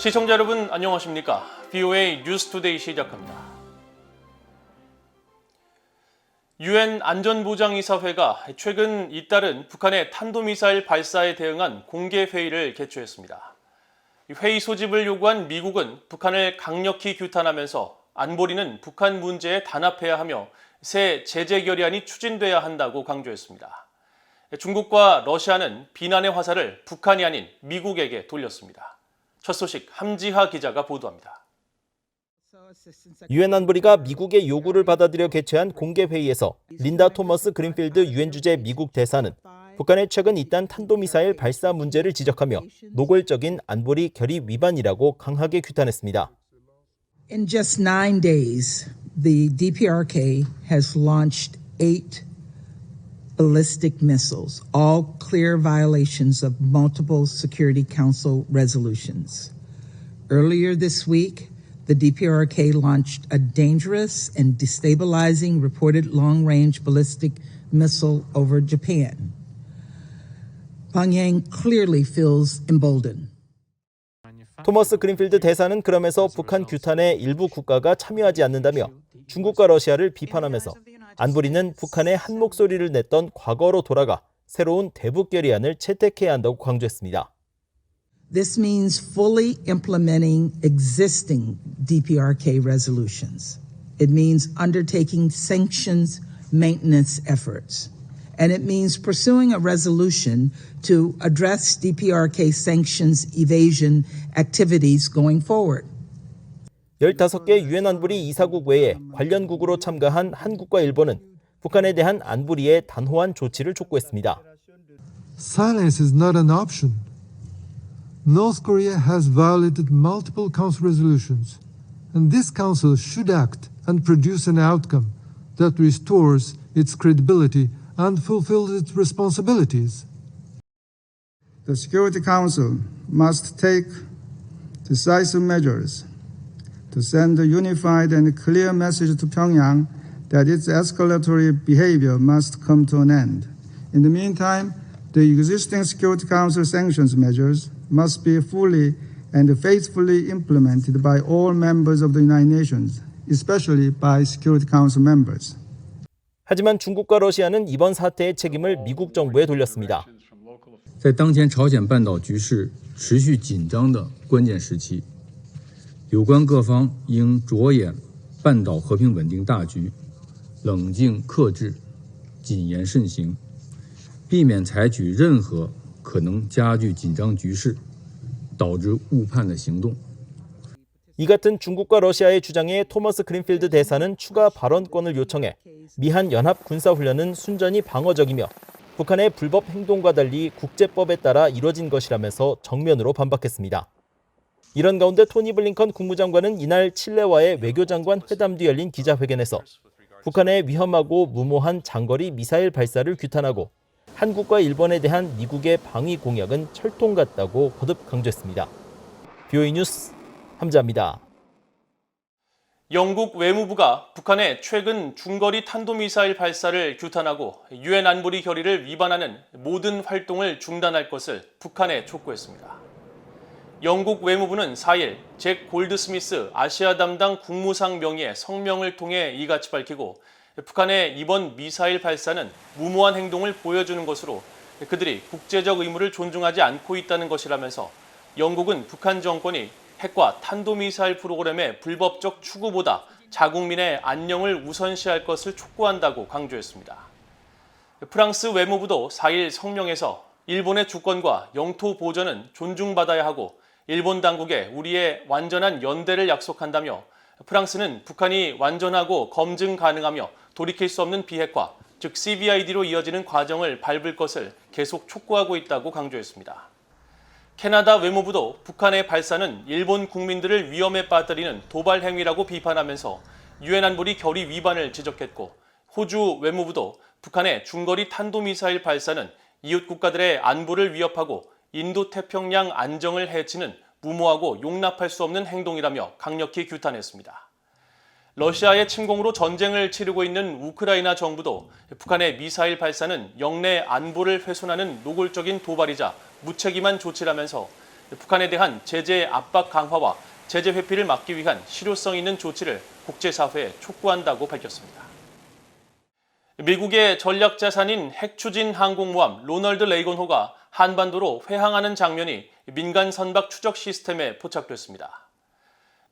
시청자 여러분 안녕하십니까? VOA 뉴스투데이 시작합니다. 유엔 안전보장이사회가 최근 잇따른 북한의 탄도미사일 발사에 대응한 공개회의를 개최했습니다. 회의 소집을 요구한 미국은 북한을 강력히 규탄하면서 안보리는 북한 문제에 단합해야 하며 새 제재 결의안이 추진돼야 한다고 강조했습니다. 중국과 러시아는 비난의 화살을 북한이 아닌 미국에게 돌렸습니다. 첫 소식 함지하 기자가 보도합니다. 유엔 안보리가 미국의 요구를 받아들여 개최한 공개회의에서 린다 토머스 그린필드 유엔 주재 미국 대사는 북한의 최근 잇따른 탄도미사일 발사 문제를 지적하며 노골적인 안보리 결의 위반이라고 강하게 규탄했습니다. In just 9 days, the DPRK has launched 8 ballistic missiles, all clear violations of multiple Security Council resolutions. Earlier this week, the DPRK launched a dangerous and destabilizing reported long-range ballistic missile over Japan. Pyongyang clearly feels emboldened. 토머스 그린필드 대사는 그러면서 북한 규탄에 일부 국가가 참여하지 않는다며 중국과 러시아를 비판하면서 안보리는 북한의 한 목소리를 냈던 과거로 돌아가 새로운 대북 결의안을 채택해야 한다고 강조했습니다. This means fully implementing existing DPRK resolutions. It means undertaking sanctions maintenance efforts. And it means pursuing a resolution to address DPRK sanctions evasion activities going forward. 15개 유엔 안보리 이사국 외에 관련국으로 참가한 한국과 일본은 북한에 대한 안보리의 단호한 조치를 촉구했습니다. Silence is not an option. North Korea has violated multiple council resolutions, and this council should act and produce an outcome that restores its credibility and fulfills its responsibilities. The Security Council must take decisive measures to send a unified and clear message to Pyongyang that its escalatory behavior must come to an end. In the meantime, the existing Security Council sanctions measures must be fully and faithfully implemented by all members of the United Nations, especially by Security Council members. 하지만 중국과 러시아는 이번 사태의 책임을 미국 정부에 돌렸습니다. 在当前朝鲜半岛局势持续紧张的关键时期，有关各方应着眼半岛和平稳定大局，冷静克制，谨言慎行，避免采取任何可能加剧紧张局势、导致误判的行动。 이 같은 중국과 러시아의 주장에 토머스 그린필드 대사는 추가 발언권을 요청해 미한 연합 군사훈련은 순전히 방어적이며 북한의 불법 행동과 달리 국제법에 따라 이뤄진 것이라면서 정면으로 반박했습니다. 이런 가운데 토니 블링컨 국무장관은 이날 칠레와의 외교장관 회담 뒤 열린 기자회견에서 북한의 위험하고 무모한 장거리 미사일 발사를 규탄하고 한국과 일본에 대한 미국의 방위 공약은 철통 같다고 거듭 강조했습니다. VOA 뉴스 함지하입니다. 영국 외무부가 북한의 최근 중거리 탄도미사일 발사를 규탄하고 유엔 안보리 결의를 위반하는 모든 활동을 중단할 것을 북한에 촉구했습니다. 영국 외무부는 4일 잭 골드스미스 아시아 담당 국무상 명의의 성명을 통해 이같이 밝히고 북한의 이번 미사일 발사는 무모한 행동을 보여주는 것으로 그들이 국제적 의무를 존중하지 않고 있다는 것이라면서 영국은 북한 정권이 핵과 탄도미사일 프로그램의 불법적 추구보다 자국민의 안녕을 우선시할 것을 촉구한다고 강조했습니다. 프랑스 외무부도 4일 성명에서 일본의 주권과 영토 보전은 존중받아야 하고 일본 당국에 우리의 완전한 연대를 약속한다며 프랑스는 북한이 완전하고 검증 가능하며 돌이킬 수 없는 비핵화, 즉 CVID로 이어지는 과정을 밟을 것을 계속 촉구하고 있다고 강조했습니다. 캐나다 외무부도 북한의 발사는 일본 국민들을 위험에 빠뜨리는 도발 행위라고 비판하면서 유엔 안보리 결의 위반을 지적했고 호주 외무부도 북한의 중거리 탄도미사일 발사는 이웃 국가들의 안보를 위협하고 인도태평양 안정을 해치는 무모하고 용납할 수 없는 행동이라며 강력히 규탄했습니다. 러시아의 침공으로 전쟁을 치르고 있는 우크라이나 정부도 북한의 미사일 발사는 영내 안보를 훼손하는 노골적인 도발이자 무책임한 조치라면서 북한에 대한 제재 압박 강화와 제재 회피를 막기 위한 실효성 있는 조치를 국제사회에 촉구한다고 밝혔습니다. 미국의 전략자산인 핵추진 항공모함 로널드 레이건호가 한반도로 회항하는 장면이 민간 선박 추적 시스템에 포착됐습니다.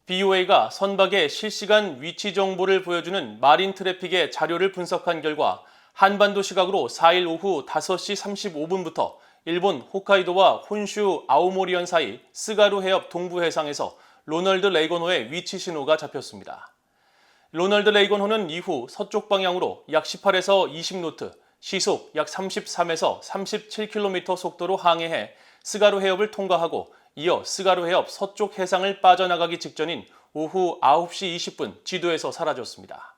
BOA가 선박의 실시간 위치 정보를 보여주는 마린 트래픽의 자료를 분석한 결과 한반도 시각으로 4일 오후 5시 35분부터 일본 홋카이도와 혼슈 아오모리현 사이 스가루 해협 동부 해상에서 로널드 레이건호의 위치 신호가 잡혔습니다. 로널드 레이건호는 이후 서쪽 방향으로 약 18에서 20노트, 시속 약 33에서 37km 속도로 항해해 스가루 해협을 통과하고 이어 스가루 해협 서쪽 해상을 빠져나가기 직전인 오후 9시 20분 지도에서 사라졌습니다.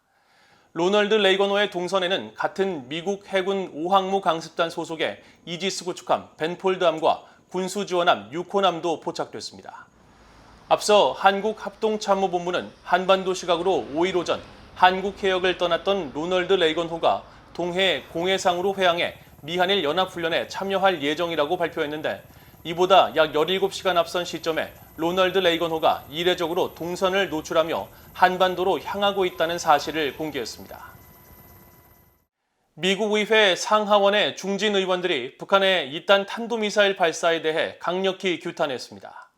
로널드 레이건호의 동선에는 같은 미국 해군 5항모 강습단 소속의 이지스 구축함 벤폴드함과 군수지원함 6호함도 포착됐습니다. 앞서 한국합동참모본부는 한반도 시각으로 5일 오전 한국 해역을 떠났던 로널드 레이건호가 동해 공해상으로 회항해 미한일 연합훈련에 참여할 예정이라고 발표했는데 이보다 약 17시간 앞선 시점에 로널드 레이건호가 이례적으로 동선을 노출하며 한반도로 향하고 있다는 사실을 공개했습니다. 미국 의회 상하원의 중진 의원들이 북한의 이딴 탄도미사일 발사에 대해 강력히 규탄했습니다.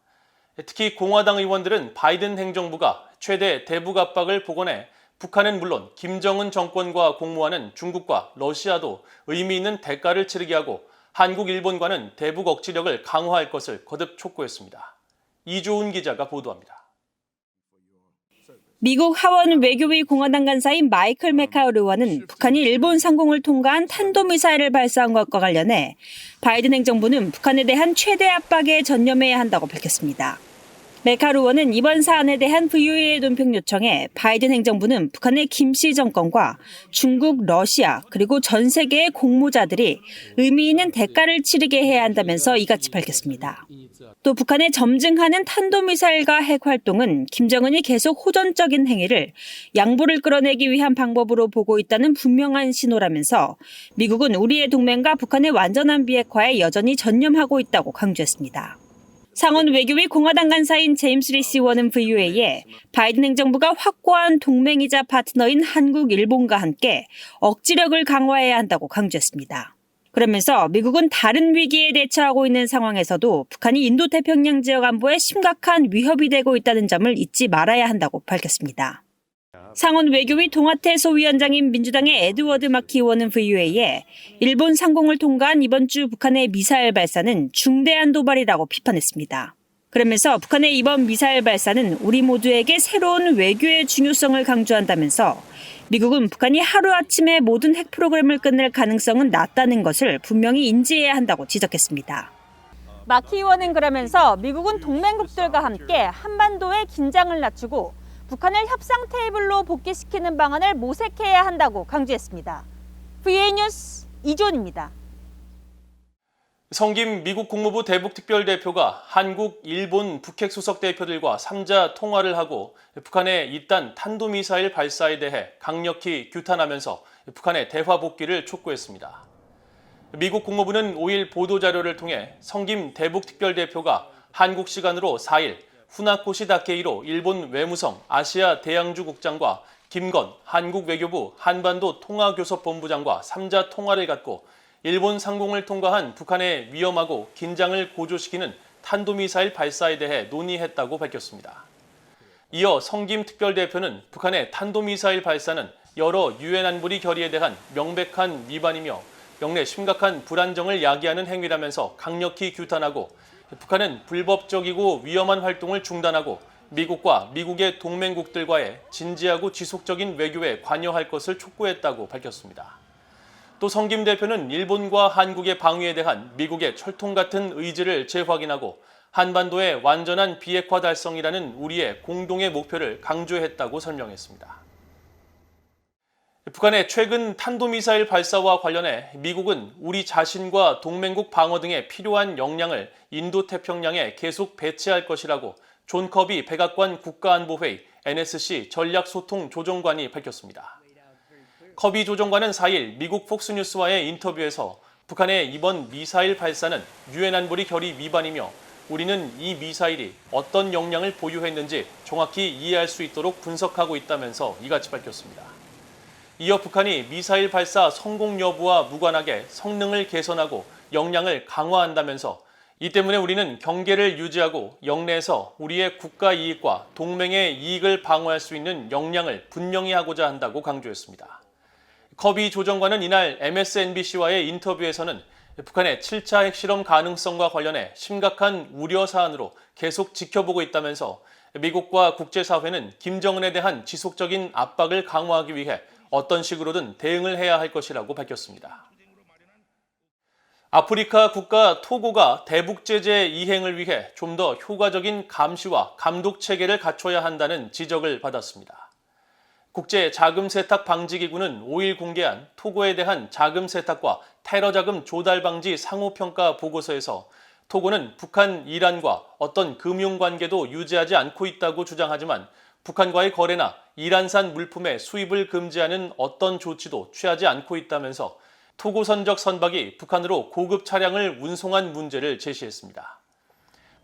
특히 공화당 의원들은 바이든 행정부가 최대 대북 압박을 복원해 북한은 물론 김정은 정권과 공모하는 중국과 러시아도 의미 있는 대가를 치르게 하고 한국, 일본과는 대북 억지력을 강화할 것을 거듭 촉구했습니다. 이조은 기자가 보도합니다. 미국 하원 외교위 공화당 간사인 마이클 메카울 의원은 북한이 일본 상공을 통과한 탄도미사일을 발사한 것과 관련해 바이든 행정부는 북한에 대한 최대 압박에 전념해야 한다고 밝혔습니다. 메카울 의원은 이번 사안에 대한 VOA의 논평 요청에 바이든 행정부는 북한의 김씨 정권과 중국, 러시아 그리고 전 세계의 공모자들이 의미 있는 대가를 치르게 해야 한다면서 이같이 밝혔습니다. 또 북한의 점증하는 탄도미사일과 핵 활동은 김정은이 계속 호전적인 행위를 양보를 끌어내기 위한 방법으로 보고 있다는 분명한 신호라면서 미국은 우리의 동맹과 북한의 완전한 비핵화에 여전히 전념하고 있다고 강조했습니다. 상원 외교위 공화당 간사인 제임스 리시 의원은 VOA에 바이든 행정부가 확고한 동맹이자 파트너인 한국, 일본과 함께 억지력을 강화해야 한다고 강조했습니다. 그러면서 미국은 다른 위기에 대처하고 있는 상황에서도 북한이 인도태평양 지역 안보에 심각한 위협이 되고 있다는 점을 잊지 말아야 한다고 밝혔습니다. 상원 외교위 동아태 소위원장인 민주당의 에드워드 마키 의원은 VOA에 일본 상공을 통과한 이번 주 북한의 미사일 발사는 중대한 도발이라고 비판했습니다. 그러면서 북한의 이번 미사일 발사는 우리 모두에게 새로운 외교의 중요성을 강조한다면서 미국은 북한이 하루아침에 모든 핵 프로그램을 끝낼 가능성은 낮다는 것을 분명히 인지해야 한다고 지적했습니다. 마키 의원은 그러면서 미국은 동맹국들과 함께 한반도의 긴장을 낮추고 북한을 협상 테이블로 복귀시키는 방안을 모색해야 한다고 강조했습니다. VOA 뉴스 이존입니다. 성김 미국 국무부 대북특별대표가 한국, 일본, 북핵 수석대표들과 3자 통화를 하고 북한의 이딴 탄도미사일 발사에 대해 강력히 규탄하면서 북한의 대화 복귀를 촉구했습니다. 미국 국무부는 5일 보도자료를 통해 성김 대북특별대표가 한국 시간으로 4일 후나코시 다케이로 일본 외무성 아시아 대양주 국장과 김건 한국 외교부 한반도 통화교섭본부장과 3자 통화를 갖고 일본 상공을 통과한 북한의 위험하고 긴장을 고조시키는 탄도미사일 발사에 대해 논의했다고 밝혔습니다. 이어 성김 특별대표는 북한의 탄도미사일 발사는 여러 유엔 안보리 결의에 대한 명백한 위반이며 영내 심각한 불안정을 야기하는 행위라면서 강력히 규탄하고 북한은 불법적이고 위험한 활동을 중단하고 미국과 미국의 동맹국들과의 진지하고 지속적인 외교에 관여할 것을 촉구했다고 밝혔습니다. 또 성김 대표는 일본과 한국의 방위에 대한 미국의 철통 같은 의지를 재확인하고 한반도의 완전한 비핵화 달성이라는 우리의 공동의 목표를 강조했다고 설명했습니다. 북한의 최근 탄도미사일 발사와 관련해 미국은 우리 자신과 동맹국 방어 등에 필요한 역량을 인도태평양에 계속 배치할 것이라고 존 커비 백악관 국가안보회의 NSC 전략소통조정관이 밝혔습니다. 커비 조정관은 4일 미국 폭스뉴스와의 인터뷰에서 북한의 이번 미사일 발사는 유엔 안보리 결의 위반이며 우리는 이 미사일이 어떤 역량을 보유했는지 정확히 이해할 수 있도록 분석하고 있다면서 이같이 밝혔습니다. 이어 북한이 미사일 발사 성공 여부와 무관하게 성능을 개선하고 역량을 강화한다면서 이 때문에 우리는 경계를 유지하고 영내에서 우리의 국가 이익과 동맹의 이익을 방어할 수 있는 역량을 분명히 하고자 한다고 강조했습니다. 커비 조정관은 이날 MSNBC와의 인터뷰에서는 북한의 7차 핵실험 가능성과 관련해 심각한 우려 사안으로 계속 지켜보고 있다면서 미국과 국제사회는 김정은에 대한 지속적인 압박을 강화하기 위해 어떤 식으로든 대응을 해야 할 것이라고 밝혔습니다. 아프리카 국가 토고가 대북 제재 이행을 위해 좀 더 효과적인 감시와 감독 체계를 갖춰야 한다는 지적을 받았습니다. 국제 자금 세탁 방지 기구는 5일 공개한 토고에 대한 자금 세탁과 테러 자금 조달 방지 상호 평가 보고서에서 토고는 북한, 이란과 어떤 금융 관계도 유지하지 않고 있다고 주장하지만 북한과의 거래나 이란산 물품의 수입을 금지하는 어떤 조치도 취하지 않고 있다면서 토고 선적 선박이 북한으로 고급 차량을 운송한 문제를 제시했습니다.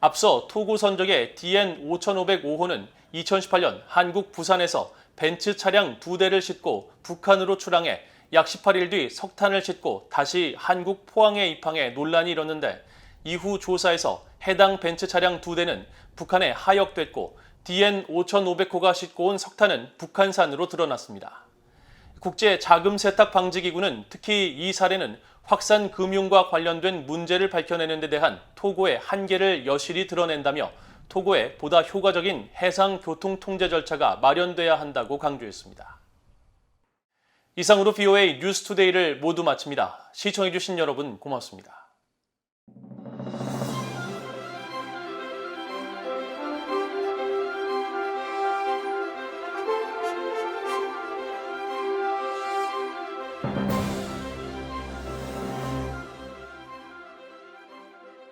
앞서 토고 선적의 DN5505호는 2018년 한국 부산에서 벤츠 차량 2대를 싣고 북한으로 출항해 약 18일 뒤 석탄을 싣고 다시 한국 포항에 입항해 논란이 일었는데 이후 조사에서 해당 벤츠 차량 2대는 북한에 하역됐고 DN5505호가 싣고 온 석탄은 북한산으로 드러났습니다. 국제 자금 세탁 방지 기구는 특히 이 사례는 확산 금융과 관련된 문제를 밝혀내는 데 대한 토고의 한계를 여실히 드러낸다며 토고에 보다 효과적인 해상 교통 통제 절차가 마련돼야 한다고 강조했습니다. 이상으로 VOA 뉴스투데이를 모두 마칩니다. 시청해주신 여러분 고맙습니다.